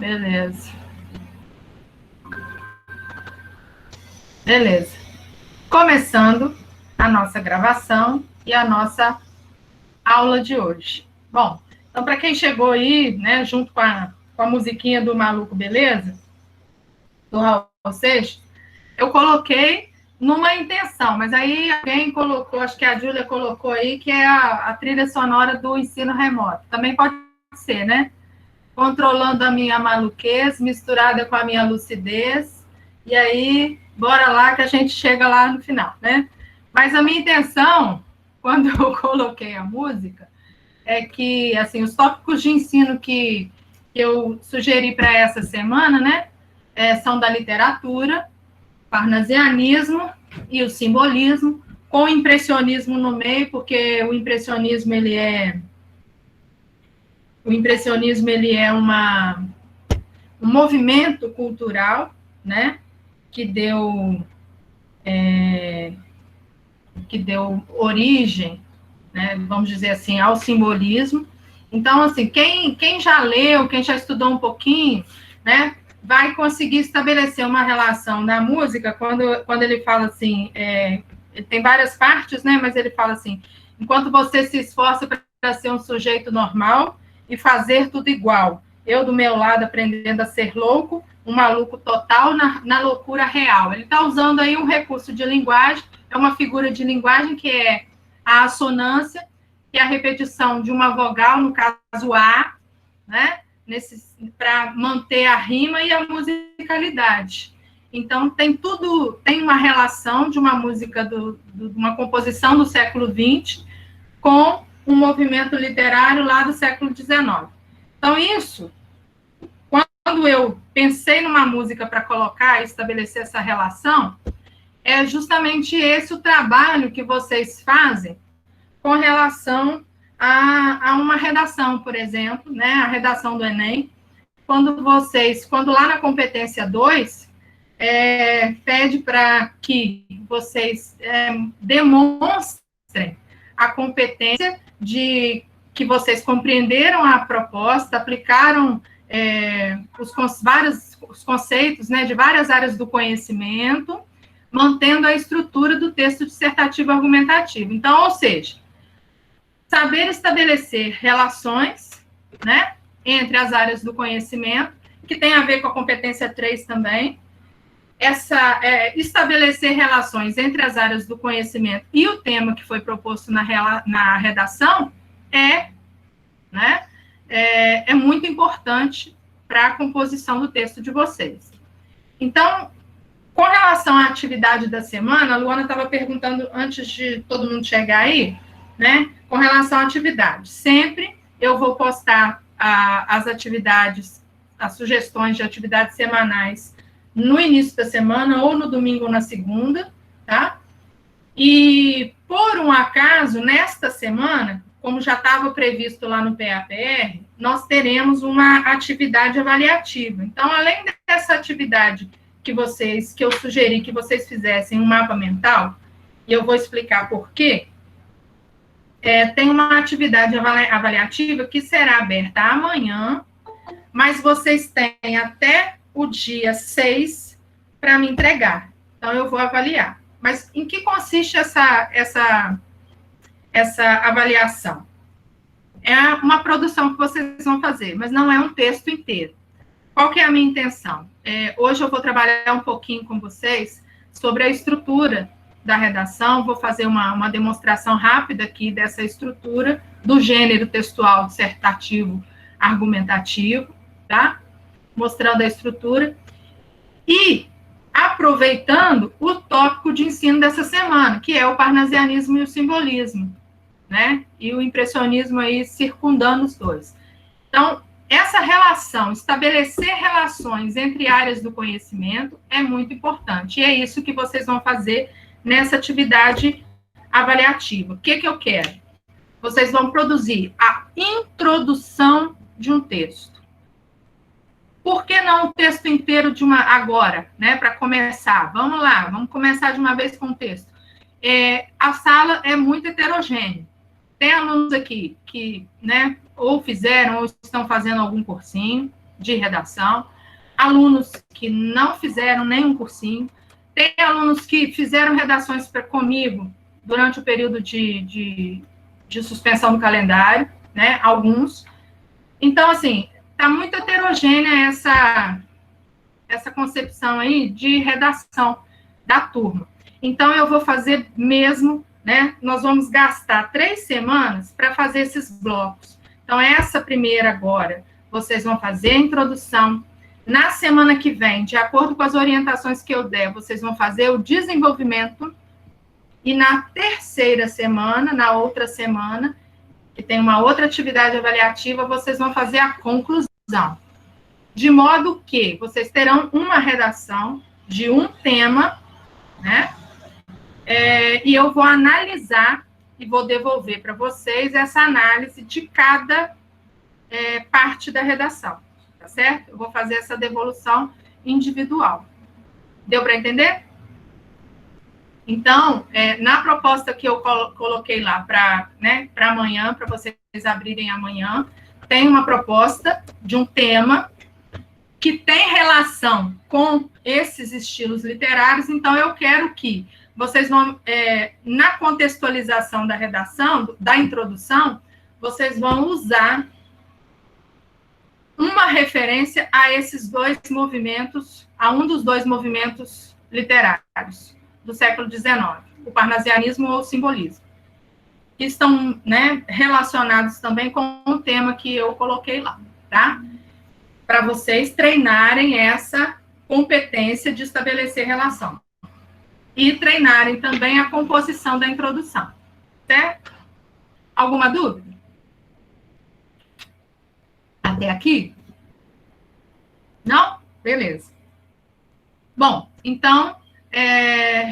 Beleza. Beleza. Começando a nossa gravação e a nossa aula de hoje. Bom, então, para quem chegou aí, né, junto com a musiquinha do Maluco Beleza, do Raul Seixas, eu coloquei numa intenção, mas aí alguém colocou, acho que a Júlia colocou aí, que é a trilha sonora do ensino remoto. Também pode ser, né? Controlando a minha maluquez, misturada com a minha lucidez, e aí, bora lá que a gente chega lá no final, né? Mas a minha intenção, quando eu coloquei a música, é que, assim, os tópicos de ensino que eu sugeri para essa semana, né, são da literatura, parnasianismo e o simbolismo, com o impressionismo no meio, porque o impressionismo ele é um movimento cultural, né, que deu origem, né, vamos dizer assim, ao simbolismo. Então, assim, quem já leu, quem já estudou um pouquinho, né, vai conseguir estabelecer uma relação na música quando ele fala assim, ele tem várias partes, né, mas ele fala assim, enquanto você se esforça para ser um sujeito normal e fazer tudo igual, eu do meu lado aprendendo a ser louco, um maluco total na loucura real. Ele está usando aí um recurso de linguagem, é uma figura de linguagem que é a assonância, que é a repetição de uma vogal, no caso A, né, para manter a rima e a musicalidade. Então, tem uma relação de uma música, de uma composição do século XX com um movimento literário lá do século XIX. Então, isso, quando eu pensei numa música para colocar e estabelecer essa relação, é justamente esse o trabalho que vocês fazem com relação a uma redação, por exemplo, né, a redação do Enem, quando lá na competência 2, pede para que vocês demonstrem a competência de que vocês compreenderam a proposta, aplicaram os conceitos, né, de várias áreas do conhecimento, mantendo a estrutura do texto dissertativo argumentativo. Então, ou seja, saber estabelecer relações, né, entre as áreas do conhecimento, que tem a ver com a competência 3 também, estabelecer relações entre as áreas do conhecimento e o tema que foi proposto na redação né, é muito importante para a composição do texto de vocês. Então, com relação à atividade da semana, a Luana estava perguntando antes de todo mundo chegar aí, né, com relação à atividade. Sempre eu vou postar as atividades, as sugestões de atividades semanais no início da semana, ou no domingo ou na segunda, tá? E, por um acaso, nesta semana, como já estava previsto lá no PAPR, nós teremos uma atividade avaliativa. Então, além dessa atividade que eu sugeri que vocês fizessem um mapa mental, e eu vou explicar por quê, tem uma atividade avaliativa que será aberta amanhã, mas vocês têm até o dia 6 para me entregar. Então, eu vou avaliar. Mas em que consiste essa avaliação? É uma produção que vocês vão fazer, mas não é um texto inteiro. Qual que é a minha intenção? Hoje eu vou trabalhar um pouquinho com vocês sobre a estrutura da redação, vou fazer uma demonstração rápida aqui dessa estrutura do gênero textual dissertativo argumentativo, tá? Mostrando a estrutura. E aproveitando o tópico de ensino dessa semana, que é o parnasianismo e o simbolismo, né? E o impressionismo aí circundando os dois. Então, essa relação, estabelecer relações entre áreas do conhecimento é muito importante. E é isso que vocês vão fazer nessa atividade avaliativa. O que eu quero? Vocês vão produzir a introdução de um texto. Por que não o texto inteiro agora, né? Para começar. Vamos lá, vamos começar de uma vez com o texto. A sala é muito heterogênea. Tem alunos aqui que, né, ou fizeram ou estão fazendo algum cursinho, de redação, alunos que não fizeram nenhum cursinho, tem alunos que fizeram redações comigo durante o período de suspensão do calendário, né, alguns. Então, assim, está muito heterogênea essa concepção aí de redação da turma. Então, eu vou fazer mesmo, né, nós vamos gastar 3 semanas para fazer esses blocos. Então, essa primeira agora, vocês vão fazer a introdução. Na semana que vem, de acordo com as orientações que eu der, vocês vão fazer o desenvolvimento. E na terceira semana, na outra semana, que tem uma outra atividade avaliativa, vocês vão fazer a conclusão. De modo que vocês terão uma redação de um tema, né? E eu vou analisar e vou devolver para vocês essa análise de cada parte da redação, tá certo? Eu vou fazer essa devolução individual. Deu para entender? Então, na proposta que eu coloquei lá para amanhã, para vocês abrirem amanhã, tem uma proposta de um tema que tem relação com esses estilos literários, então eu quero que vocês vão, na contextualização da redação, da introdução, vocês vão usar uma referência a esses dois movimentos, a um dos dois movimentos literários do século XIX, o parnasianismo ou o simbolismo, que estão, né, relacionados também com o tema que eu coloquei lá, tá? Para vocês treinarem essa competência de estabelecer relação. E treinarem também a composição da introdução, certo? Alguma dúvida? Até aqui? Não? Beleza. Bom, então,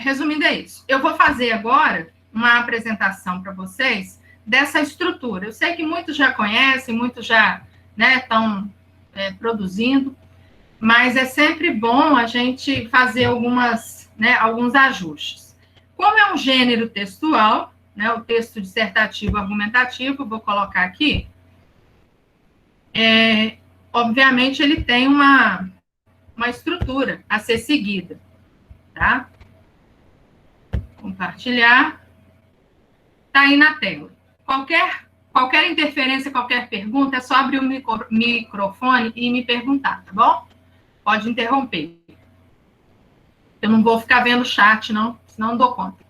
resumindo é isso. Eu vou fazer agora uma apresentação para vocês dessa estrutura. Eu sei que muitos já conhecem, muitos já estão produzindo, mas é sempre bom a gente fazer alguns ajustes. Como é um gênero textual, o texto dissertativo argumentativo, vou colocar aqui, obviamente ele tem uma estrutura a ser seguida, tá? Compartilhar. Tá aí na tela. Qualquer interferência, qualquer pergunta, é só abrir o microfone e me perguntar, tá bom? Pode interromper. Eu não vou ficar vendo o chat, não, senão não dou conta.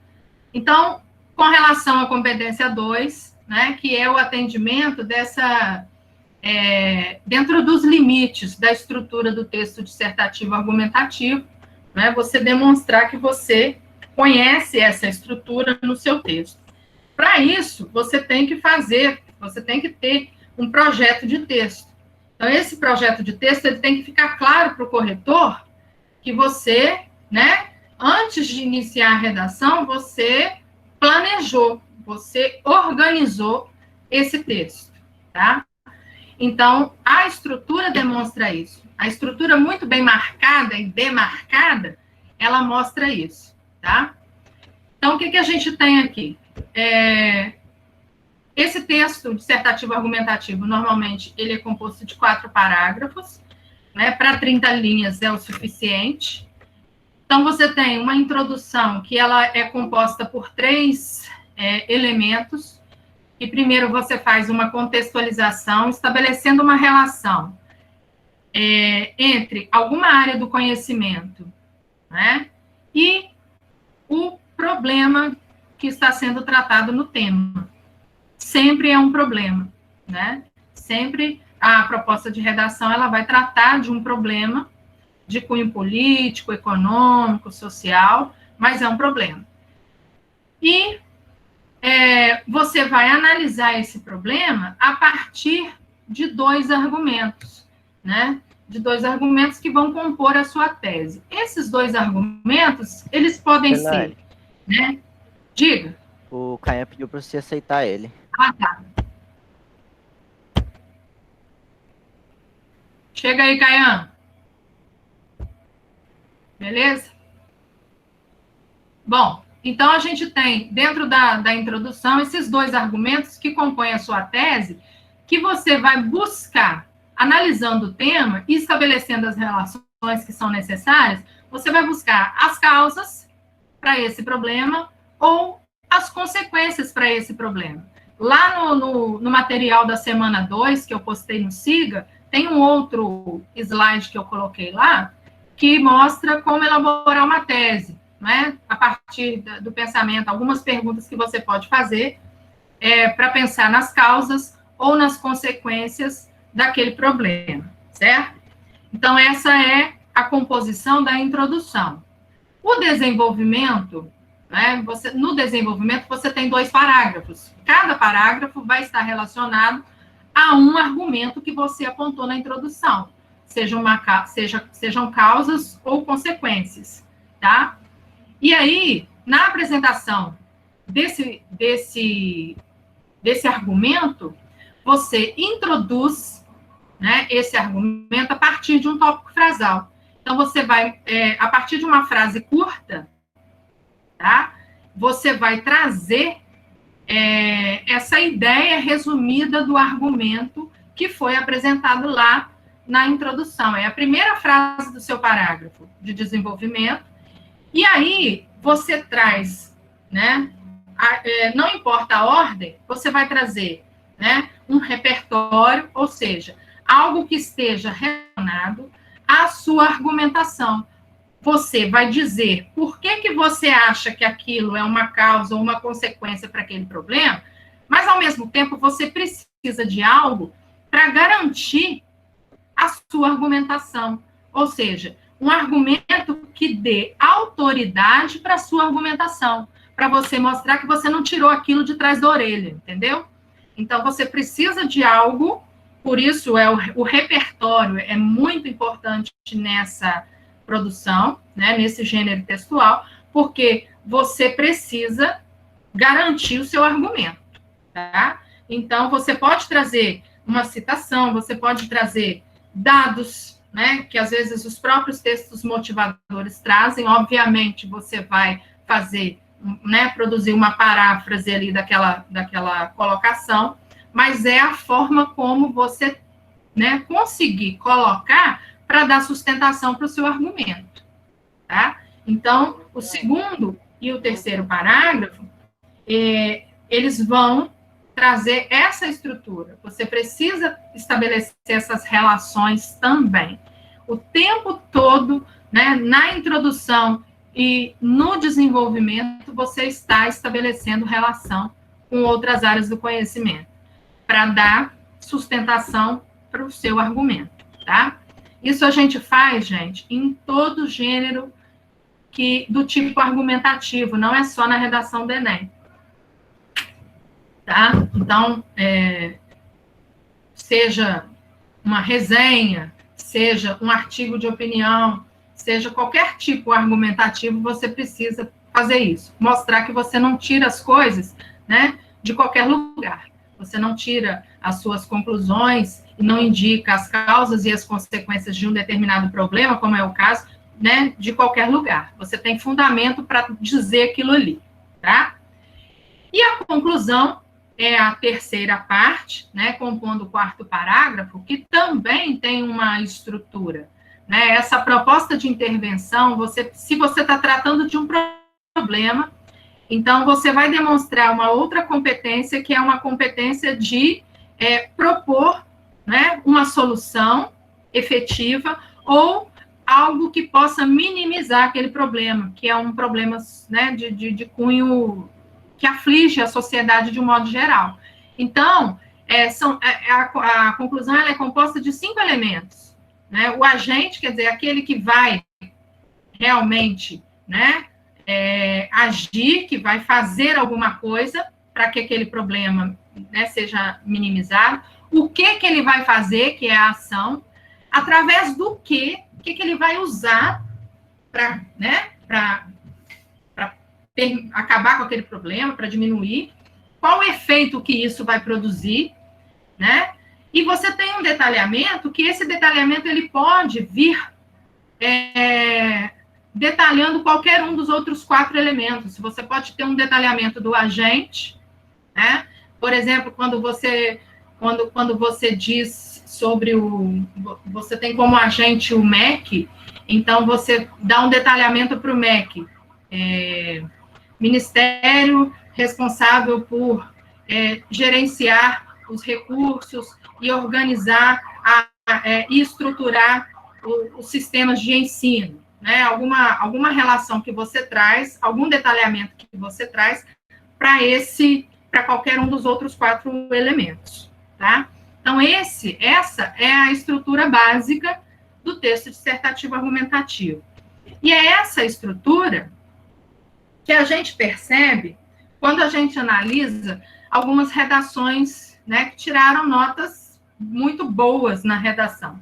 Então, com relação à competência 2, que é o atendimento dentro dos limites da estrutura do texto dissertativo argumentativo, você demonstrar que você conhece essa estrutura no seu texto. Para isso, você tem que ter um projeto de texto. Então, esse projeto de texto, ele tem que ficar claro para o corretor que você, antes de iniciar a redação, você planejou, você organizou esse texto, tá? Então, a estrutura demonstra isso. A estrutura muito bem marcada e demarcada, ela mostra isso, tá? Então, o que a gente tem aqui? Esse texto dissertativo argumentativo, normalmente, ele é composto de 4 parágrafos, para 30 linhas é o suficiente. Então, você tem uma introdução que ela é composta por 3 elementos, e primeiro você faz uma contextualização, estabelecendo uma relação entre alguma área do conhecimento, e o problema que está sendo tratado no tema. Sempre é um problema, Sempre a proposta de redação, ela vai tratar de um problema de cunho político, econômico, social, mas é um problema. E você vai analisar esse problema a partir de 2 argumentos, De 2 argumentos que vão compor a sua tese. Esses 2 argumentos, eles podem ser, Diga. O Caian pediu para você aceitar ele. Ah, tá. Chega aí, Caian. Beleza? Bom, então a gente tem, dentro da introdução, esses 2 argumentos que compõem a sua tese, que você vai buscar analisando o tema e estabelecendo as relações que são necessárias, você vai buscar as causas para esse problema ou as consequências para esse problema. Lá no material da semana 2, que eu postei no Siga, tem um outro slide que eu coloquei lá, que mostra como elaborar uma tese, né? A partir do pensamento, algumas perguntas que você pode fazer para pensar nas causas ou nas consequências daquele problema, certo? Então, essa é a composição da introdução. O desenvolvimento, né, no desenvolvimento, você tem 2 parágrafos. Cada parágrafo vai estar relacionado a um argumento que você apontou na introdução, sejam causas ou consequências, tá? E aí, na apresentação desse argumento, você introduz, né, esse argumento a partir de um tópico frasal. Então, você vai, a partir de uma frase curta, tá? Você vai trazer essa ideia resumida do argumento que foi apresentado lá na introdução. É a primeira frase do seu parágrafo de desenvolvimento. E aí, você traz, né? Não importa a ordem, você vai trazer, né, um repertório, ou seja, algo que esteja relacionado à sua argumentação. Você vai dizer por que você acha que aquilo é uma causa ou uma consequência para aquele problema, mas, ao mesmo tempo, você precisa de algo para garantir a sua argumentação. Ou seja, um argumento que dê autoridade para a sua argumentação, para você mostrar que você não tirou aquilo de trás da orelha, entendeu? Então, você precisa de algo, por isso o repertório é muito importante nessa produção, né, nesse gênero textual, porque você precisa garantir o seu argumento, tá? Então, você pode trazer uma citação, você pode trazer dados, né, que às vezes os próprios textos motivadores trazem. Obviamente, você vai fazer, né, produzir uma paráfrase ali daquela colocação, mas é a forma como você, né, conseguir colocar para dar sustentação para o seu argumento, tá? Então, o segundo e o terceiro parágrafo, eles vão trazer essa estrutura. Você precisa estabelecer essas relações também. O tempo todo, né, na introdução e no desenvolvimento, você está estabelecendo relação com outras áreas do conhecimento, para dar sustentação para o seu argumento, tá? Isso a gente faz, gente, em todo gênero do tipo argumentativo, não é só na redação do Enem. Tá? Então, seja uma resenha, seja um artigo de opinião, seja qualquer tipo argumentativo, você precisa fazer isso. Mostrar que você não tira as coisas, né, de qualquer lugar. Você não tira as suas conclusões e não indica as causas e as consequências de um determinado problema, como é o caso, né, de qualquer lugar. Você tem fundamento para dizer aquilo ali, tá? E a conclusão é a terceira parte, né, compondo o quarto parágrafo, que também tem uma estrutura, né? Essa proposta de intervenção, se você está tratando de um problema, então você vai demonstrar uma outra competência, que é uma competência de propor, né, uma solução efetiva ou algo que possa minimizar aquele problema, que é um problema, né, de cunho que aflige a sociedade de um modo geral. Então, a conclusão ela é composta de 5 elementos, né? O agente, quer dizer, aquele que vai realmente, né, agir, que vai fazer alguma coisa para que aquele problema, né, seja minimizado. O que ele vai fazer, que é a ação, através do que ele vai usar para, né, acabar com aquele problema, para diminuir, qual o efeito que isso vai produzir, né? E você tem um detalhamento, que esse detalhamento ele pode vir detalhando qualquer um dos outros 4 elementos. Você pode ter um detalhamento do agente, né? Por exemplo, quando você diz sobre você tem como agente o MEC, então você dá um detalhamento para o MEC, Ministério responsável por gerenciar os recursos e organizar e estruturar os sistemas de ensino, né? Alguma relação que você traz, algum detalhamento que você traz para qualquer um dos outros 4 elementos, tá? Então, essa é a estrutura básica do texto dissertativo argumentativo. E é essa estrutura que a gente percebe quando a gente analisa algumas redações, né, que tiraram notas muito boas na redação.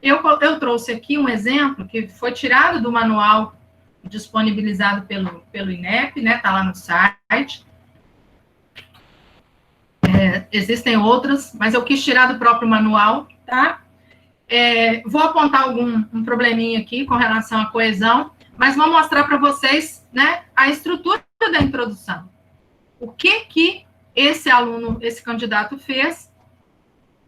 Eu trouxe aqui um exemplo que foi tirado do manual disponibilizado pelo INEP, né, tá lá no site. Existem outras, mas eu quis tirar do próprio manual, tá? Vou apontar um probleminha aqui com relação à coesão, mas vou mostrar para vocês, né, a estrutura da introdução. O que esse aluno, esse candidato fez,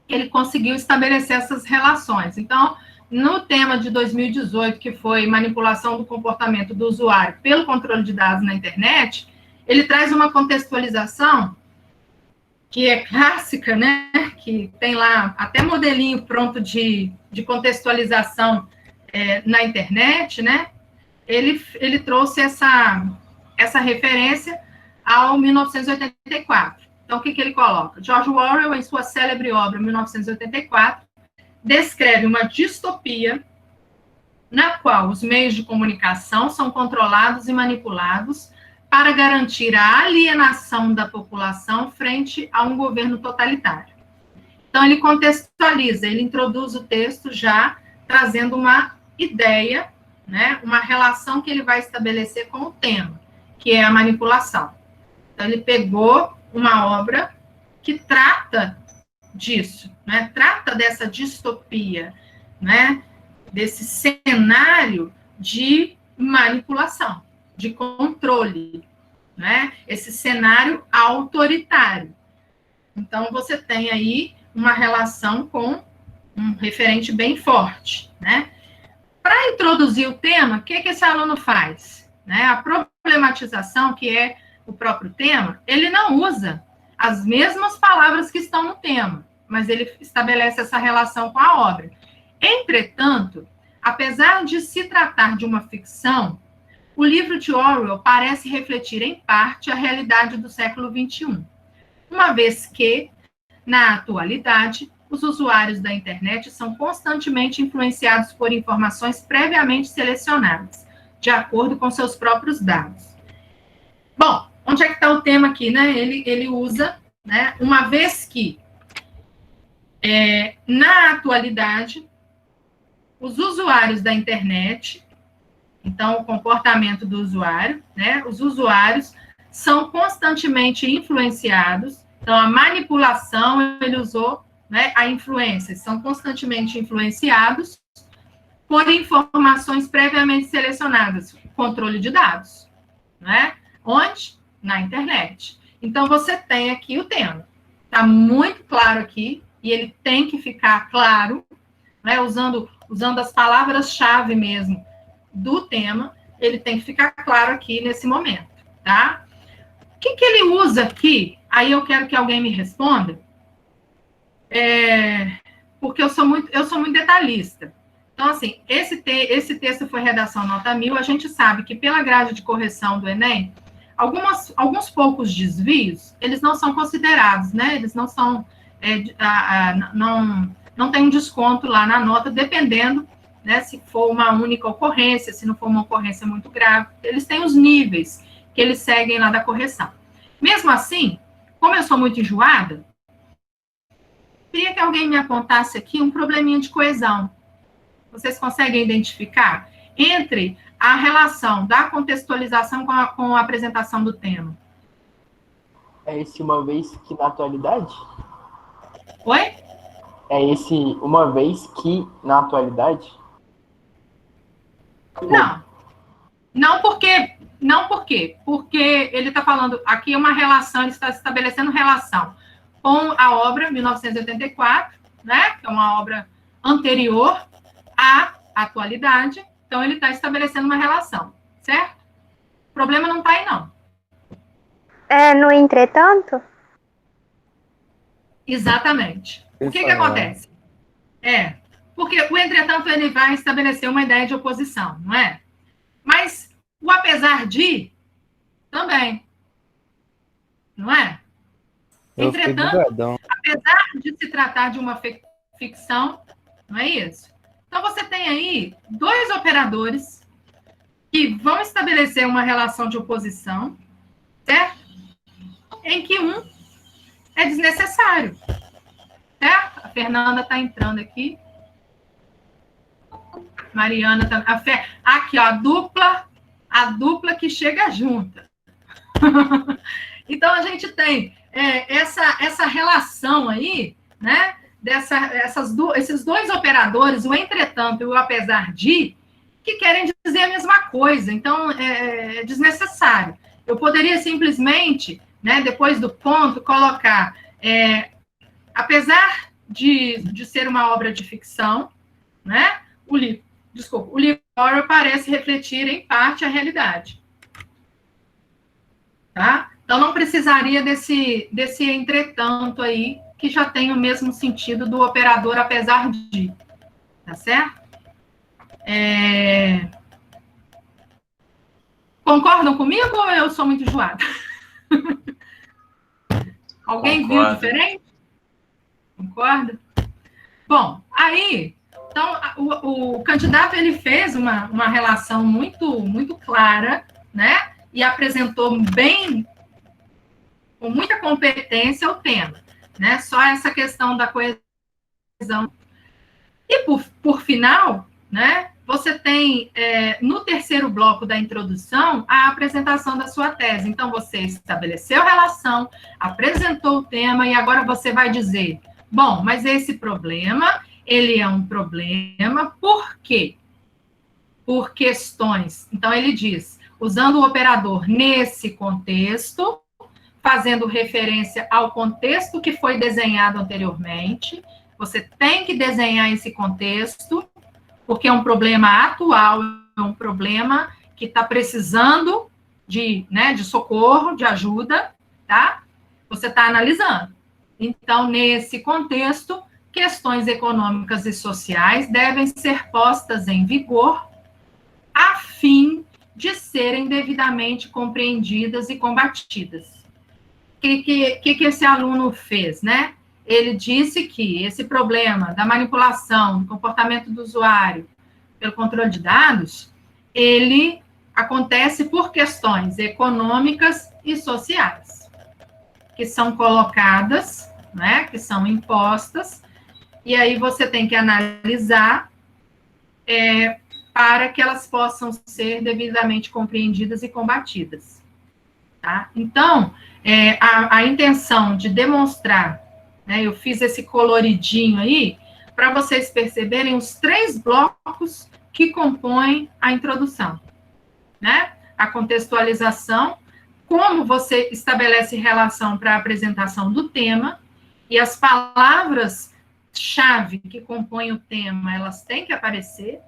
ele conseguiu estabelecer essas relações. Então, no tema de 2018, que foi manipulação do comportamento do usuário pelo controle de dados na internet, ele traz uma contextualização que é clássica, né, que tem lá até modelinho pronto de contextualização na internet, né, ele trouxe essa referência ao 1984. Então, o que ele coloca? George Orwell, em sua célebre obra 1984, descreve uma distopia na qual os meios de comunicação são controlados e manipulados para garantir a alienação da população frente a um governo totalitário. Então, ele contextualiza, ele introduz o texto já trazendo uma ideia, né, uma relação que ele vai estabelecer com o tema, que é a manipulação. Então, ele pegou uma obra que trata disso, né, trata dessa distopia, né, desse cenário de manipulação, de controle, né, esse cenário autoritário. Então, você tem aí uma relação com um referente bem forte, né. Para introduzir o tema, o que esse aluno faz? Né, a problematização, que é o próprio tema, ele não usa as mesmas palavras que estão no tema, mas ele estabelece essa relação com a obra. Entretanto, apesar de se tratar de uma ficção, o livro de Orwell parece refletir, em parte, a realidade do século XXI, uma vez que, na atualidade, os usuários da internet são constantemente influenciados por informações previamente selecionadas, de acordo com seus próprios dados. Bom, onde é que está o tema aqui, né? Ele usa, né, uma vez que, na atualidade, os usuários da internet, então, o comportamento do usuário, né, os usuários são constantemente influenciados, então, a manipulação, ele usou, né, a influência, são constantemente influenciados por informações previamente selecionadas, controle de dados, né? Onde? Na internet. Então, você tem aqui o tema. Está muito claro aqui, e ele tem que ficar claro, né, usando as palavras-chave mesmo do tema, ele tem que ficar claro aqui nesse momento, tá? O que ele usa aqui? Aí eu quero que alguém me responda, porque eu sou muito detalhista. Então, assim, esse texto foi redação nota 1000, a gente sabe que pela grade de correção do Enem, alguns poucos desvios, eles não são considerados, né? Eles não são, não tem um desconto lá na nota, dependendo, né, se for uma única ocorrência, se não for uma ocorrência muito grave, eles têm os níveis que eles seguem lá da correção. Mesmo assim, como eu sou muito enjoada, queria que alguém me apontasse aqui um probleminha de coesão. Vocês conseguem identificar entre a relação da contextualização com a apresentação do tema? É esse uma vez que na atualidade? Oi? É esse uma vez que na atualidade? Não porque ele está falando, aqui uma relação, ele está estabelecendo relação com a obra 1984, né? Que é uma obra anterior à atualidade. Então, ele está estabelecendo uma relação, certo? O problema não está aí, não. No entretanto? Exatamente. O que acontece? Porque o entretanto ele vai estabelecer uma ideia de oposição, não é? Mas o apesar de também, não é? Entretanto, apesar de se tratar de uma ficção, não é isso? Então você tem aí dois operadores que vão estabelecer uma relação de oposição, certo? Em que um é desnecessário, certo? A Fernanda está entrando aqui. Mariana tá. Aqui, ó, a dupla que chega junta. Então, a gente tem essa relação aí, né? Esses dois operadores, o entretanto e o apesar de, que querem dizer a mesma coisa. Então, é desnecessário. Eu poderia simplesmente, né, depois do ponto, colocar, apesar de ser uma obra de ficção, né? O livro Orwell parece refletir, em parte, a realidade. Tá? Então, não precisaria desse entretanto aí, que já tem o mesmo sentido do operador apesar de. Tá certo? Concordam comigo ou eu sou muito enjoada? Alguém viu diferente? Concorda? Bom, aí... Então, o candidato ele fez uma relação muito clara, né? E apresentou bem, com muita competência, o tema, né? Só essa questão da coesão. E, por final, né? Você tem, no terceiro bloco da introdução, a apresentação da sua tese. Então, você estabeleceu a relação, apresentou o tema, e agora você vai dizer, bom, mas esse problema... ele é um problema, por quê? Por questões. Então, ele diz, usando o operador nesse contexto, fazendo referência ao contexto que foi desenhado anteriormente, você tem que desenhar esse contexto, porque é um problema atual, é um problema que está precisando de socorro, de ajuda, tá? Você está analisando. Então, nesse contexto, questões econômicas e sociais devem ser postas em vigor a fim de serem devidamente compreendidas e combatidas. O que esse aluno fez, né? Ele disse que esse problema da manipulação do comportamento do usuário pelo controle de dados, ele acontece por questões econômicas e sociais, que são colocadas, né, que são impostas. E aí você tem que analisar para que elas possam ser devidamente compreendidas e combatidas. Tá? Então, a intenção de demonstrar, né, eu fiz esse coloridinho aí, para vocês perceberem os 3 blocos que compõem a introdução. Né? A contextualização, como você estabelece relação para a apresentação do tema, e as palavras-chave que compõem o tema, elas têm que aparecer,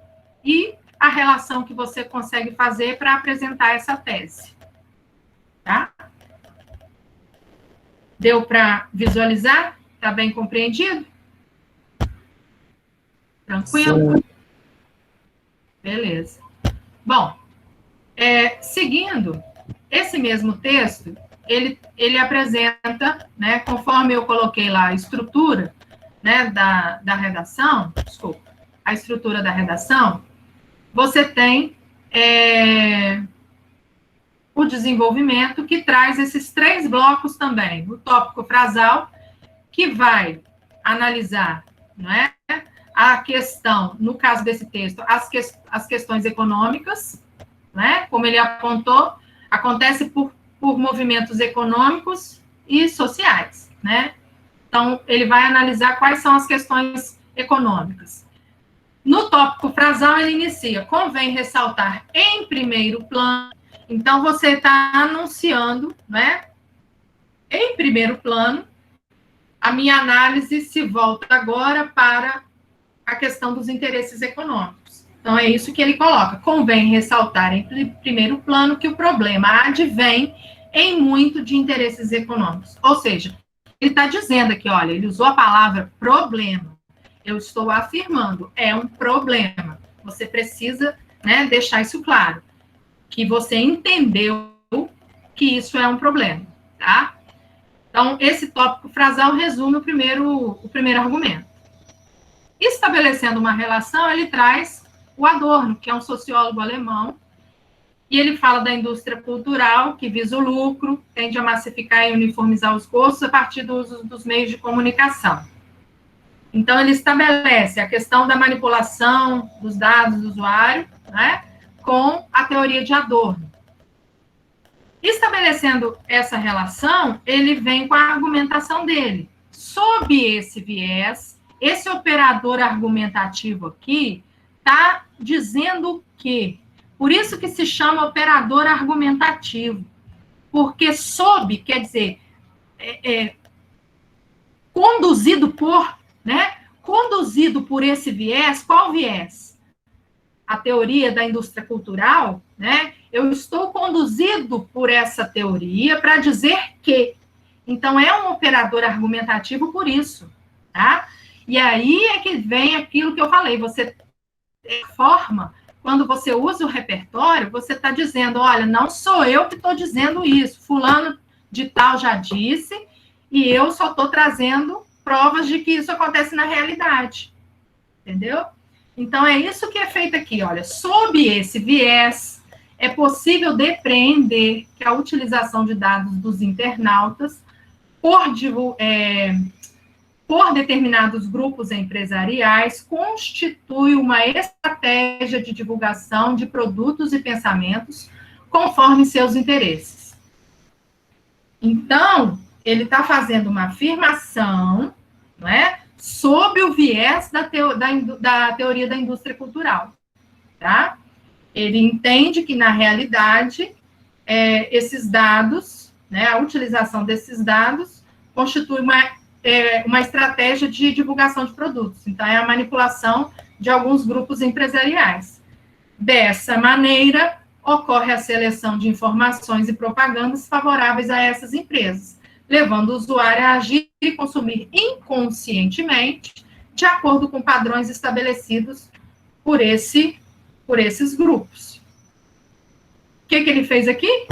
e a relação que você consegue fazer para apresentar essa tese. Tá? Deu para visualizar? Está bem compreendido? Tranquilo? Sim. Beleza. Bom, seguindo, esse mesmo texto, ele apresenta, né, conforme eu coloquei lá a estrutura, né, da redação, desculpa, a estrutura da redação, você tem o desenvolvimento que traz esses 3 blocos também. O tópico frasal, que vai analisar, não é, a questão, no caso desse texto, as questões econômicas, né, como ele apontou, acontece por movimentos econômicos e sociais, né? Então, ele vai analisar quais são as questões econômicas. No tópico frasal, ele inicia, convém ressaltar em primeiro plano. Então, você está anunciando, né, em primeiro plano, a minha análise se volta agora para a questão dos interesses econômicos. Então, é isso que ele coloca. Convém ressaltar em primeiro plano que o problema advém em muito de interesses econômicos. Ou seja, ele está dizendo aqui, olha, ele usou a palavra problema. Eu estou afirmando, é um problema. Você precisa, né, deixar isso claro, que você entendeu que isso é um problema, tá? Então, esse tópico frasal resume o primeiro argumento. Estabelecendo uma relação, ele traz o Adorno, que é um sociólogo alemão, e ele fala da indústria cultural, que visa o lucro, tende a massificar e uniformizar os gostos a partir do uso dos meios de comunicação. Então, ele estabelece a questão da manipulação dos dados do usuário, né, com a teoria de Adorno. Estabelecendo essa relação, ele vem com a argumentação dele. Sob esse viés, esse operador argumentativo aqui está dizendo que, por isso que se chama operador argumentativo, porque sob, quer dizer, conduzido por, né? Conduzido por esse viés, qual viés? A teoria da indústria cultural, né? Eu estou conduzido por essa teoria para dizer que. Então, é um operador argumentativo por isso, tá? E aí é que vem aquilo que eu falei, você forma, quando você usa o repertório, você está dizendo, olha, não sou eu que estou dizendo isso, fulano de tal já disse, e eu só estou trazendo provas de que isso acontece na realidade, entendeu? Então, é isso que é feito aqui, olha, sob esse viés, é possível depreender que a utilização de dados dos internautas por determinados grupos empresariais constitui uma estratégia de divulgação de produtos e pensamentos conforme seus interesses. Então, ele está fazendo uma afirmação, não é, sob o viés da teoria da indústria cultural, tá? Ele entende que, na realidade, esses dados, né, a utilização desses dados constitui uma estratégia de divulgação de produtos. Então, é a manipulação de alguns grupos empresariais. Dessa maneira, ocorre a seleção de informações e propagandas favoráveis a essas empresas, levando o usuário a agir e consumir inconscientemente, de acordo com padrões estabelecidos por esses grupos. O que ele fez aqui?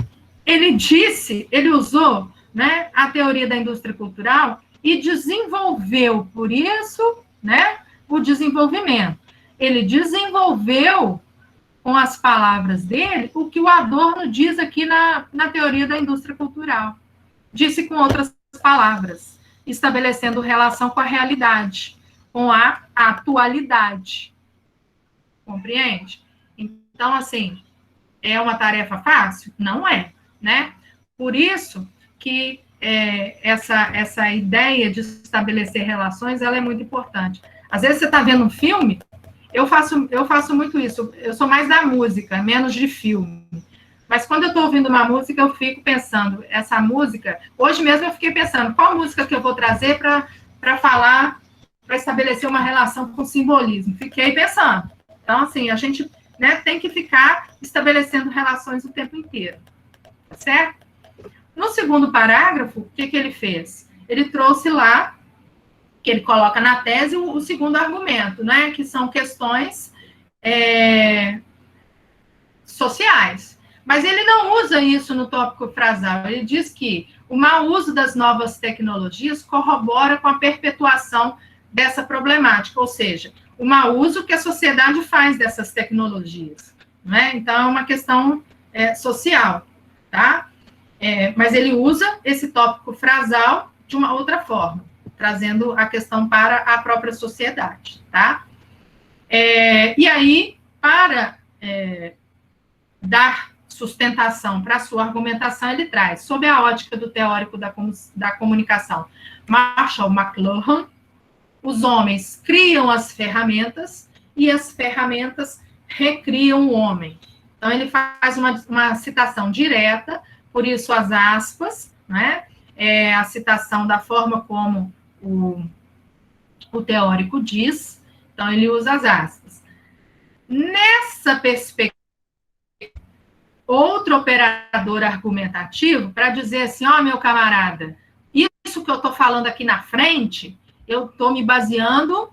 Ele usou, né, a teoria da indústria cultural e desenvolveu, por isso, né, o desenvolvimento. Ele desenvolveu, com as palavras dele, o que o Adorno diz aqui na teoria da indústria cultural. Disse com outras palavras, estabelecendo relação com a realidade, com a atualidade. Compreende? Então, assim, é uma tarefa fácil? Não é, né? Por isso que essa ideia de estabelecer relações, ela é muito importante. Às vezes você está vendo um filme, eu faço muito isso, eu sou mais da música, menos de filme. Mas quando eu estou ouvindo uma música, eu fico pensando, essa música, hoje mesmo eu fiquei pensando, qual música que eu vou trazer para falar, para estabelecer uma relação com simbolismo? Fiquei pensando. Então, assim, a gente, né, tem que ficar estabelecendo relações o tempo inteiro, certo? No segundo parágrafo, o que ele fez? Ele trouxe lá, que ele coloca na tese, o segundo argumento, né, que são questões sociais. Mas ele não usa isso no tópico frasal. Ele diz que o mau uso das novas tecnologias corrobora com a perpetuação dessa problemática, ou seja, o mau uso que a sociedade faz dessas tecnologias, né? Então, é uma questão social, tá? Mas ele usa esse tópico frasal de uma outra forma, trazendo a questão para a própria sociedade, tá? E aí, para dar sustentação para a sua argumentação, ele traz, sob a ótica do teórico da comunicação, Marshall McLuhan, os homens criam as ferramentas e as ferramentas recriam o homem. Então, ele faz uma citação direta, por isso as aspas, né? A citação da forma como o teórico diz, então ele usa as aspas. Nessa perspectiva, outro operador argumentativo para dizer assim, ó, meu camarada, isso que eu estou falando aqui na frente, eu estou me baseando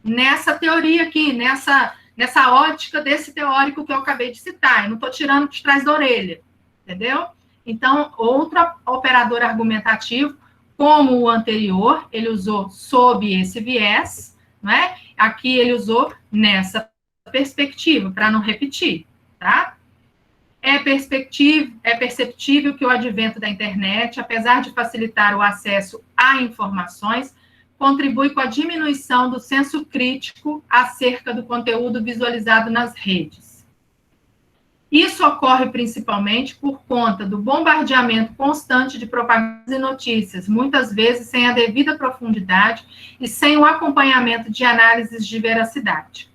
nessa teoria aqui, nessa ótica desse teórico que eu acabei de citar, eu não estou tirando de trás da orelha, entendeu? Então, outro operador argumentativo, como o anterior, ele usou sob esse viés, não é? Aqui ele usou nessa perspectiva, para não repetir, tá? É perceptível que o advento da internet, apesar de facilitar o acesso a informações, contribui com a diminuição do senso crítico acerca do conteúdo visualizado nas redes. Isso ocorre principalmente por conta do bombardeamento constante de propagandas e notícias, muitas vezes sem a devida profundidade e sem o acompanhamento de análises de veracidade.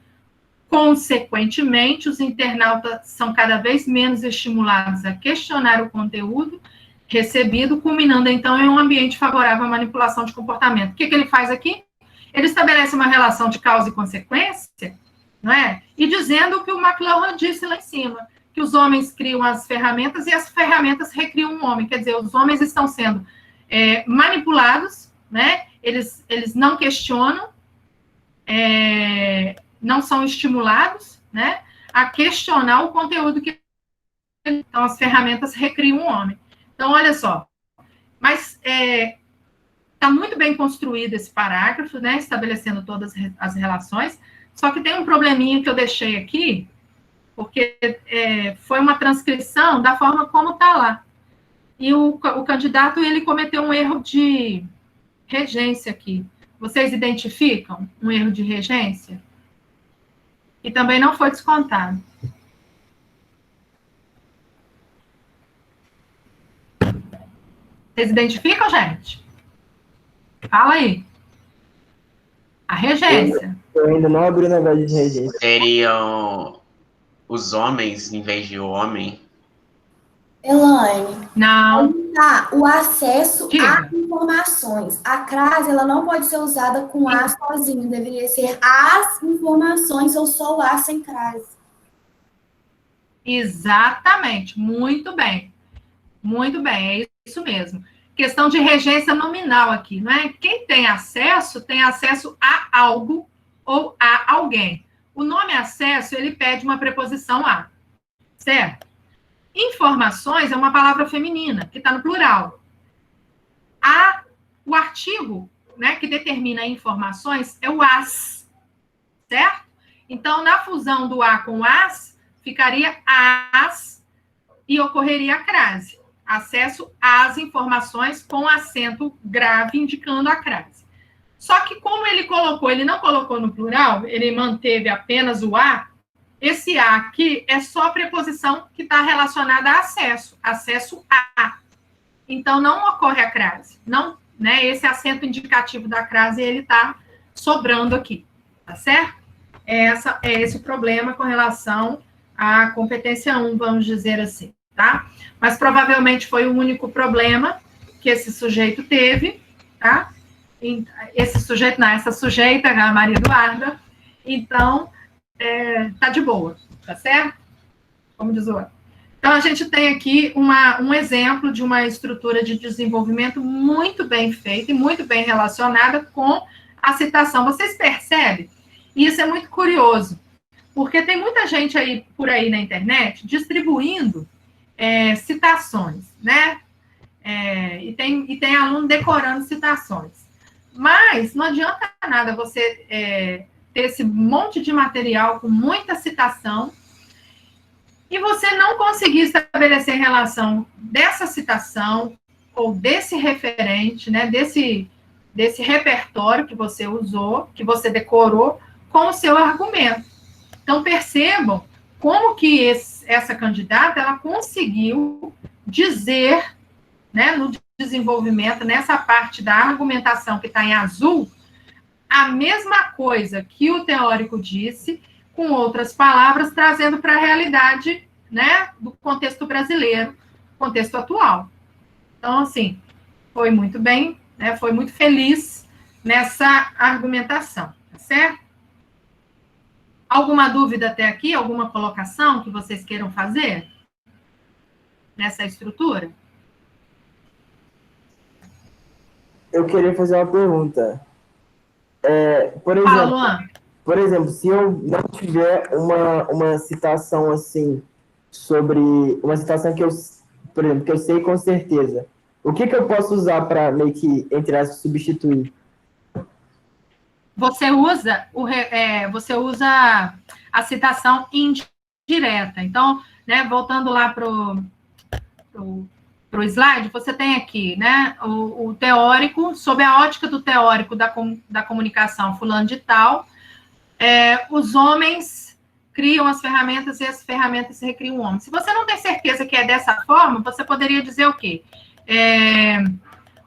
Consequentemente, os internautas são cada vez menos estimulados a questionar o conteúdo recebido, culminando, então, em um ambiente favorável à manipulação de comportamento. O que ele faz aqui? Ele estabelece uma relação de causa e consequência, não é? E dizendo o que o McLuhan disse lá em cima, que os homens criam as ferramentas e as ferramentas recriam o homem. Quer dizer, os homens estão sendo manipulados, né? Eles não questionam, não são estimulados, né, a questionar o conteúdo que... Então, as ferramentas recriam o homem. Então, olha só. Mas está muito bem construído esse parágrafo, né, estabelecendo todas as relações, só que tem um probleminha que eu deixei aqui, porque foi uma transcrição da forma como está lá. E o candidato, ele cometeu um erro de regência aqui. Vocês identificam um erro de regência? E também não foi descontado. Vocês identificam, gente? Fala aí. A regência. Eu ainda não abri o negócio de regência. Seriam os homens em vez de o homem? Elaine. Não. Tá, o acesso Diga. às informações. A crase, ela não pode ser usada com A sozinho. Deveria ser as informações ou só o A sem crase. Exatamente. Muito bem. Muito bem, é isso mesmo. Questão de regência nominal aqui, não é? Quem tem acesso a algo ou a alguém. O nome acesso, ele pede uma preposição a, certo? Informações é uma palavra feminina, que está no plural. O artigo, né, que determina informações é o as, certo? Então, na fusão do a com as, ficaria as e ocorreria a crase. Acesso às informações com acento grave, indicando a crase. Só que como ele não colocou no plural, ele manteve apenas o a, esse a aqui é só a preposição que está relacionada a acesso a. Então, não ocorre a crase. Não, né? Esse acento indicativo da crase, ele está sobrando aqui, tá certo? É esse o problema com relação à competência 1, vamos dizer assim, tá? Mas provavelmente foi o único problema que esse sujeito teve, tá? Essa sujeita, a Maria Eduarda. Então, tá de boa, tá certo? Como diz o outro. Então, a gente tem aqui um exemplo de uma estrutura de desenvolvimento muito bem feita e muito bem relacionada com a citação. Vocês percebem? E isso é muito curioso, porque tem muita gente aí por aí na internet distribuindo citações, né? E tem aluno decorando citações. Mas não adianta nada você ter esse monte de material com muita citação e você não conseguir estabelecer relação dessa citação ou desse referente, né, desse repertório que você usou, que você decorou, com o seu argumento. Então, percebam como que essa candidata ela conseguiu dizer, né, no desenvolvimento, nessa parte da argumentação que está em azul, a mesma coisa que o teórico disse, com outras palavras, trazendo para a realidade, né, do contexto brasileiro, contexto atual. Então, assim, foi muito bem, né, foi muito feliz nessa argumentação, tá certo? Alguma dúvida até aqui? Alguma colocação que vocês queiram fazer nessa estrutura? Eu queria fazer uma pergunta. Fala, Luan. Por exemplo, se eu não tiver uma citação assim, sobre uma citação que eu, por exemplo, que eu sei com certeza, o que eu posso usar para meio que, entre aspas, substituir? Você usa a citação indireta. Então, né, voltando lá para o slide, você tem aqui, né, o teórico, sob a ótica do teórico da comunicação fulano de tal, os homens criam as ferramentas e as ferramentas recriam o homem. Se você não tem certeza que é dessa forma, você poderia dizer o quê?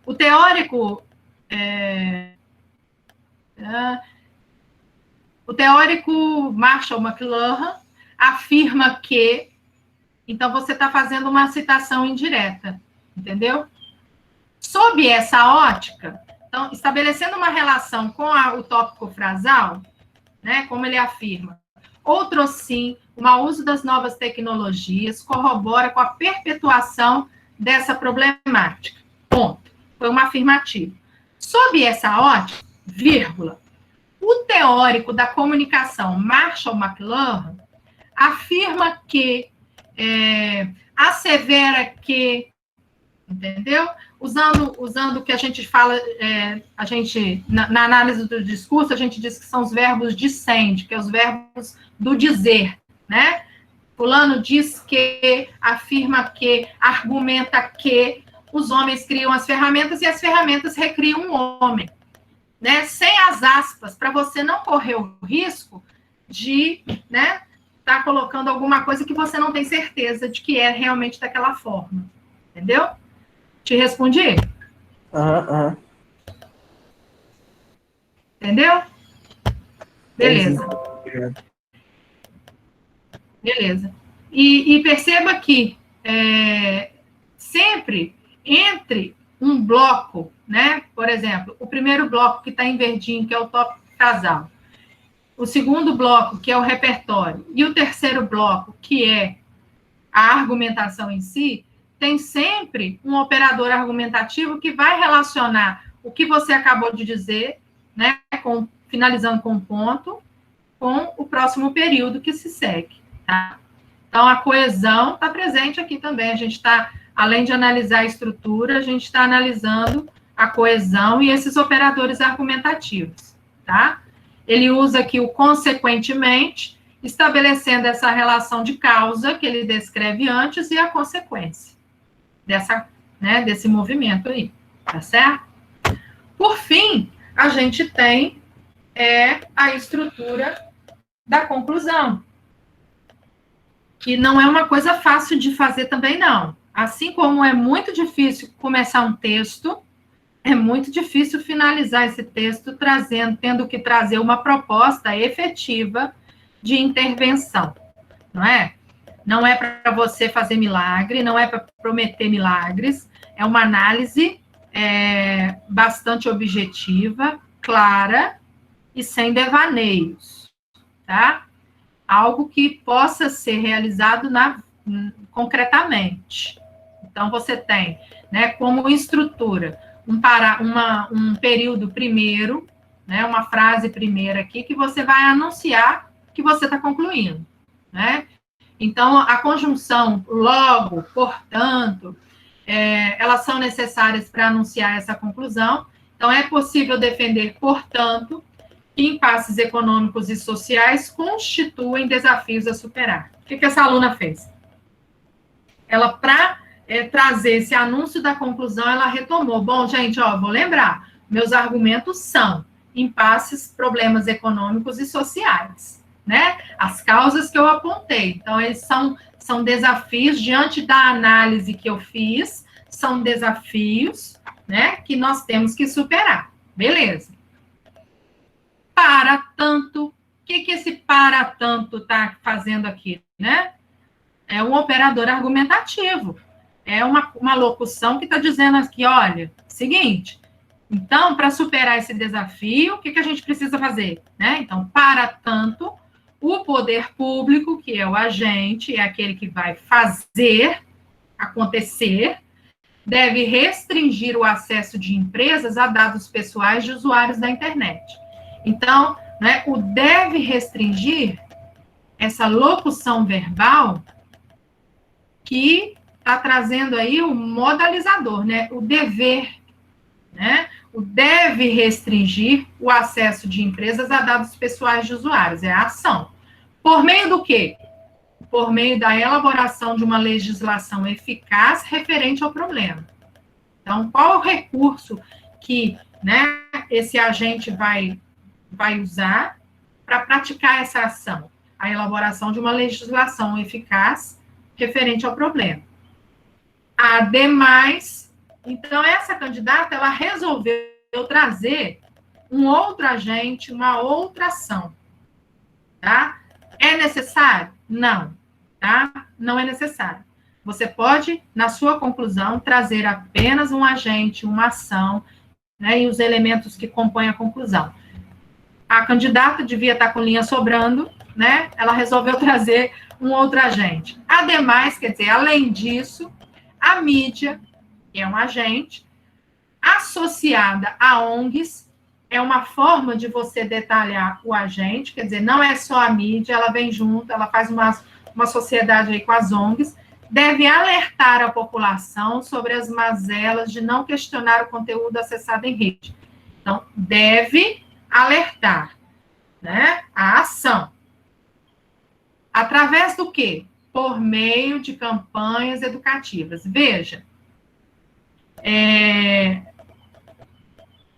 O teórico Marshall McLuhan afirma que, então você está fazendo uma citação indireta, entendeu? Sob essa ótica, então, estabelecendo uma relação com o tópico frasal, né, como ele afirma, outro sim, o mau uso das novas tecnologias corrobora com a perpetuação dessa problemática. Ponto. Foi uma afirmativa. Sob essa ótica, vírgula, o teórico da comunicação Marshall McLuhan afirma que, assevera que, entendeu? Usando o que a gente fala, na análise do discurso, a gente diz que são os verbos dissende, que é os verbos do dizer, né? Fulano diz que, afirma que, argumenta que, os homens criam as ferramentas e as ferramentas recriam o homem, né? Sem as aspas, para você não correr o risco de, né, tá colocando alguma coisa que você não tem certeza de que é realmente daquela forma, entendeu? Te respondi? Entendeu? Beleza. Beleza. E perceba que sempre entre um bloco, né? Por exemplo, o primeiro bloco que está em verdinho, que é o tópico casal. O segundo bloco, que é o repertório. E o terceiro bloco, que é a argumentação em si, tem sempre um operador argumentativo que vai relacionar o que você acabou de dizer, né? Finalizando com um ponto, com o próximo período que se segue, tá? Então, a coesão está presente aqui também. A gente está, além de analisar a estrutura, a gente está analisando a coesão e esses operadores argumentativos, tá? Ele usa aqui o consequentemente, estabelecendo essa relação de causa que ele descreve antes e a consequência desse movimento aí, tá certo? Por fim, a gente tem a estrutura da conclusão, que não é uma coisa fácil de fazer também, não. Assim como é muito difícil começar um texto, é muito difícil finalizar esse texto tendo que trazer uma proposta efetiva de intervenção, não é? Não é para você fazer milagre, não é para prometer milagres, é uma análise bastante objetiva, clara e sem devaneios, tá? Algo que possa ser realizado concretamente. Então, você tem, né, como estrutura, um período primeiro, né, uma frase primeira aqui, que você vai anunciar que você está concluindo, né? Então, a conjunção logo, portanto, elas são necessárias para anunciar essa conclusão. Então, é possível defender, portanto, que impasses econômicos e sociais constituem desafios a superar. O que essa aluna fez? Ela, para trazer esse anúncio da conclusão, ela retomou. Bom, gente, vou lembrar, meus argumentos são impasses, problemas econômicos e sociais, né? As causas que eu apontei. Então, eles são desafios, diante da análise que eu fiz, são desafios, né, que nós temos que superar. Beleza. Para tanto, o que esse para tanto está fazendo aqui, né? É um operador argumentativo. É uma locução que está dizendo aqui, olha, seguinte, Então, para superar esse desafio, o que a gente precisa fazer? Né? Então, para tanto, o poder público, que é o agente, é aquele que vai fazer acontecer, deve restringir o acesso de empresas a dados pessoais de usuários da internet. Então, né, o deve restringir, essa locução verbal, que está trazendo aí o modalizador, né, o dever, né, o deve restringir o acesso de empresas a dados pessoais de usuários, é a ação. Por meio do quê? Por meio da elaboração de uma legislação eficaz referente ao problema. Então, qual é o recurso que, né, esse agente vai usar para praticar essa ação? A elaboração de uma legislação eficaz referente ao problema. Ademais, então, essa candidata, ela resolveu trazer um outro agente, uma outra ação, tá? É necessário? Não, tá? Não é necessário. Você pode, na sua conclusão, trazer apenas um agente, uma ação, né, e os elementos que compõem a conclusão. A candidata devia estar com linha sobrando, né? Ela resolveu trazer um outro agente. Ademais, quer dizer, além disso, a mídia, que é um agente, associada a ONGs, é uma forma de você detalhar o agente, quer dizer, não é só a mídia, ela vem junto, ela faz uma sociedade aí com as ONGs, deve alertar a população sobre as mazelas de não questionar o conteúdo acessado em rede. Então, deve alertar, né, a ação. Através do quê? Por meio de campanhas educativas. Veja,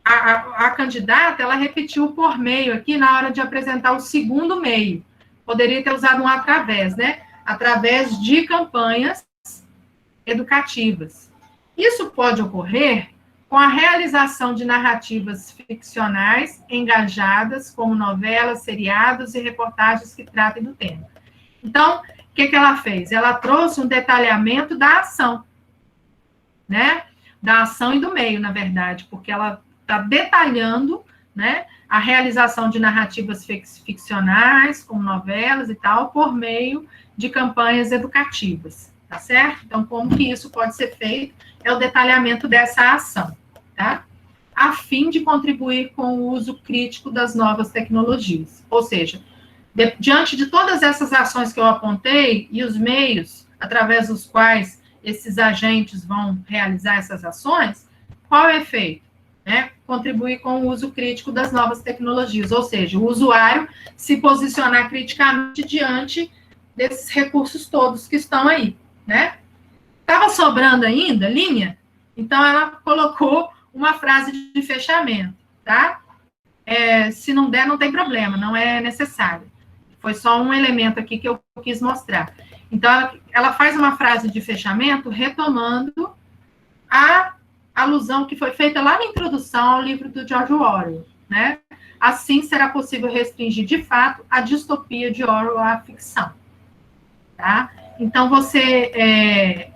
a candidata, ela repetiu por meio aqui na hora de apresentar o segundo meio. Poderia ter usado um através, né? Através de campanhas educativas. Isso pode ocorrer com a realização de narrativas ficcionais engajadas, como novelas, seriados e reportagens que tratem do tema. Então, o que ela fez? Ela trouxe um detalhamento da ação, né? Da ação e do meio, na verdade, porque ela está detalhando, né, a realização de narrativas ficcionais, como novelas e tal, por meio de campanhas educativas, tá certo? Então, como que isso pode ser feito? É o detalhamento dessa ação, tá? A fim de contribuir com o uso crítico das novas tecnologias. Ou seja, diante de todas essas ações que eu apontei e os meios através dos quais esses agentes vão realizar essas ações, qual é o efeito? Né? Contribuir com o uso crítico das novas tecnologias, ou seja, o usuário se posicionar criticamente diante desses recursos todos que estão aí, né? Estava sobrando ainda linha, então ela colocou uma frase de fechamento, tá? Se não der, não tem problema, não é necessário. Foi só um elemento aqui que eu quis mostrar. Então, ela faz uma frase de fechamento retomando a alusão que foi feita lá na introdução ao livro do George Orwell, né? Assim será possível restringir, de fato, a distopia de Orwell à ficção, tá? Então, você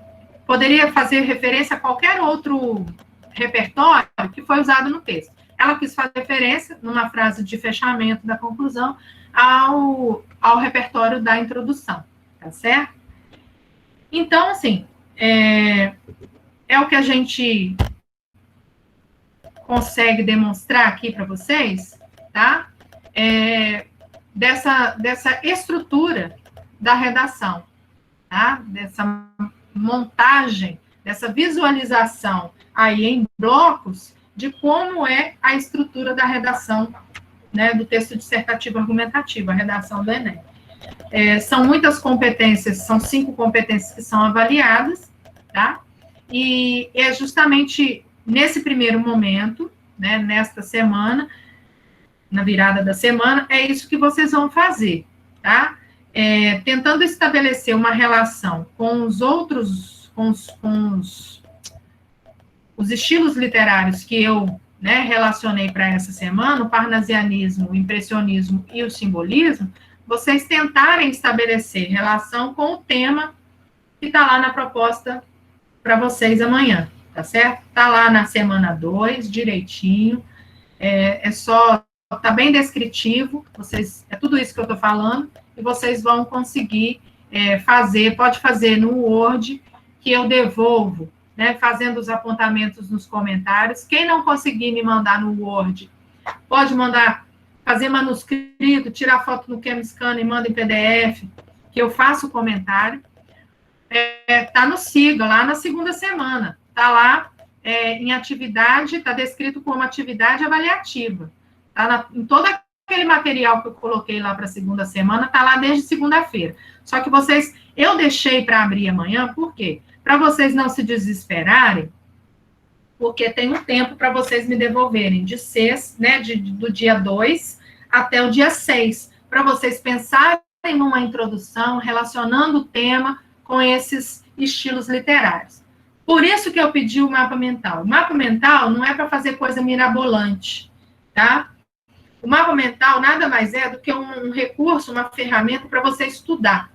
poderia fazer referência a qualquer outro repertório que foi usado no texto. Ela quis fazer referência, numa frase de fechamento da conclusão, ao repertório da introdução, tá certo? Então, assim, é o que a gente consegue demonstrar aqui para vocês, tá? Dessa estrutura da redação, tá? Dessa montagem, dessa visualização aí em blocos de como é a estrutura da redação, né, do texto dissertativo argumentativo, a redação do Enem. São muitas competências, são 5 competências que são avaliadas, tá? E é justamente nesse primeiro momento, né, nesta semana, na virada da semana, é isso que vocês vão fazer, tá? Tentando estabelecer uma relação com os outros, com os estilos literários que eu, né, relacionei para essa semana, o parnasianismo, o impressionismo e o simbolismo, vocês tentarem estabelecer relação com o tema que está lá na proposta para vocês amanhã, tá tá certo? Tá lá na semana 2, direitinho, tá bem descritivo, é tudo isso que eu tô falando, e vocês vão conseguir fazer, pode fazer no Word, que eu devolvo, né, fazendo os apontamentos nos comentários. Quem não conseguir me mandar no Word, pode mandar, fazer manuscrito, tirar foto no CamScan e manda em PDF, que eu faço o comentário. Tá no Siga, lá na segunda semana, tá lá em atividade, tá descrito como atividade avaliativa, tá em todo aquele material que eu coloquei lá para a segunda semana, tá lá desde segunda-feira. Só que eu deixei para abrir amanhã, por quê? Para vocês não se desesperarem, porque tem um tempo para vocês me devolverem, do dia 2 até o dia 6, para vocês pensarem numa introdução, relacionando o tema com esses estilos literários. Por isso que eu pedi o mapa mental. O mapa mental não é para fazer coisa mirabolante, tá? O mapa mental nada mais é do que um recurso, uma ferramenta para você estudar.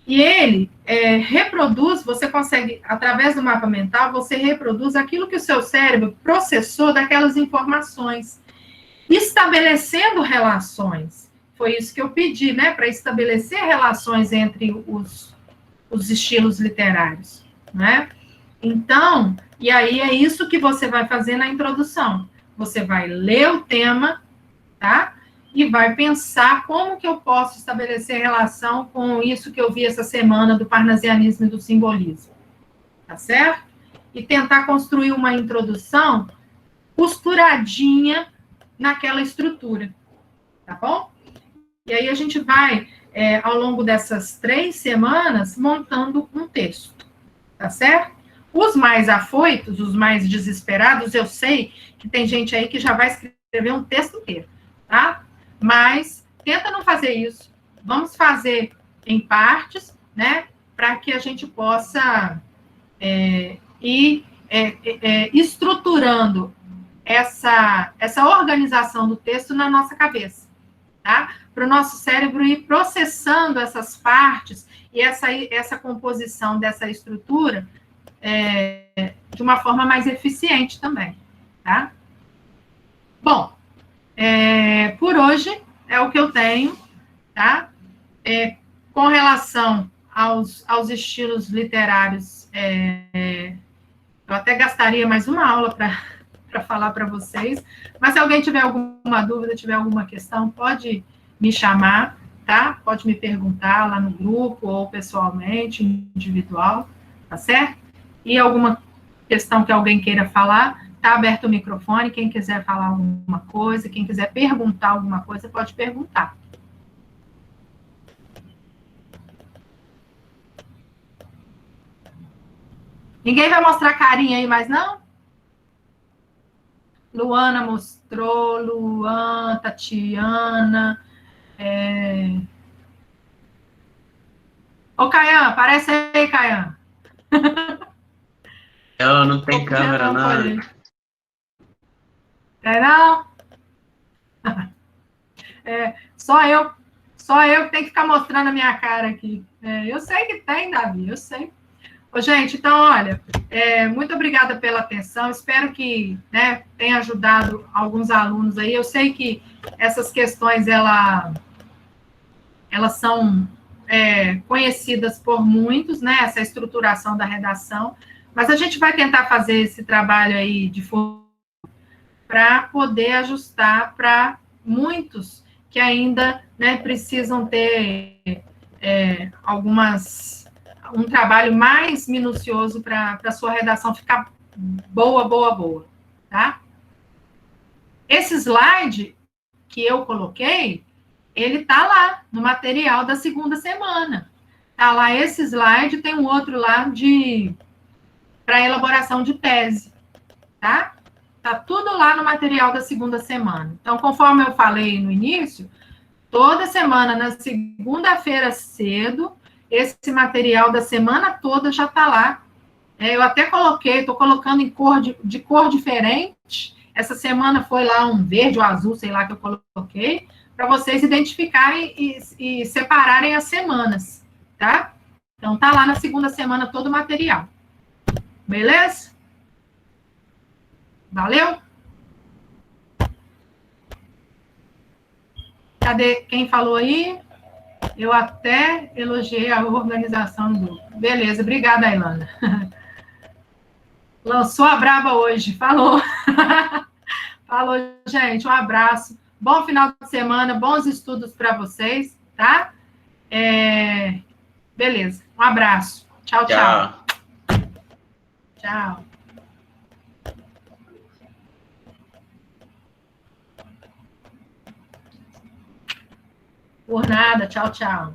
E ele reproduz, você consegue, através do mapa mental, você reproduz aquilo que o seu cérebro processou daquelas informações, estabelecendo relações. Foi isso que eu pedi, né, para estabelecer relações entre os estilos literários, né? Então, e aí é isso que você vai fazer na introdução. Você vai ler o tema, tá? E vai pensar como que eu posso estabelecer relação com isso que eu vi essa semana do parnasianismo e do simbolismo, tá certo? E tentar construir uma introdução costuradinha naquela estrutura, tá bom? E aí a gente vai, ao longo dessas 3 semanas, montando um texto, tá certo? Os mais afoitos, os mais desesperados, eu sei que tem gente aí que já vai escrever um texto inteiro, tá? Mas tenta não fazer isso. Vamos fazer em partes, né? Para que a gente possa ir estruturando essa organização do texto na nossa cabeça, tá? Para o nosso cérebro ir processando essas partes e essa composição dessa estrutura de uma forma mais eficiente também, tá? Bom, por hoje é o que eu tenho, tá? Com relação aos estilos literários, eu até gastaria mais uma aula para falar para vocês, mas se alguém tiver alguma dúvida, tiver alguma questão, pode me chamar, tá? Pode me perguntar lá no grupo ou pessoalmente, individual, tá certo? E alguma questão que alguém queira falar, tá aberto o microfone, quem quiser falar alguma coisa, quem quiser perguntar alguma coisa, pode perguntar. Ninguém vai mostrar carinha aí mais, não? Luana mostrou, Luan, Tatiana. Ô, Caian, aparece aí, Caian. Ela não tem câmera, não. Não? Só eu que tenho que ficar mostrando a minha cara aqui. Eu sei que tem, Davi, eu sei. Ô, gente, então, olha, muito obrigada pela atenção, espero que, né, tenha ajudado alguns alunos aí. Eu sei que essas questões, elas são conhecidas por muitos, né, essa estruturação da redação, mas a gente vai tentar fazer esse trabalho aí de forma para poder ajustar para muitos que ainda, né, precisam ter um trabalho mais minucioso para a sua redação ficar boa, tá? Esse slide que eu coloquei, ele tá lá no material da segunda semana. Tá lá esse slide, tem um outro lá para elaboração de tese, tá? Tá tudo lá no material da segunda semana. Então, conforme eu falei no início, toda semana, na segunda-feira cedo, esse material da semana toda já está lá. Eu até coloquei, estou colocando de cor diferente. Essa semana foi lá um verde ou azul, sei lá, que eu coloquei, para vocês identificarem e separarem as semanas, tá? Então, tá lá na segunda semana todo o material. Beleza? Valeu? Cadê quem falou aí? Eu até elogiei a organização do grupo. Beleza, obrigada, Ilana. Lançou a braba hoje, falou. Falou, gente, um abraço. Bom final de semana, bons estudos para vocês, tá? Beleza, um abraço. Tchau, tchau. Tchau. Por nada, tchau, tchau.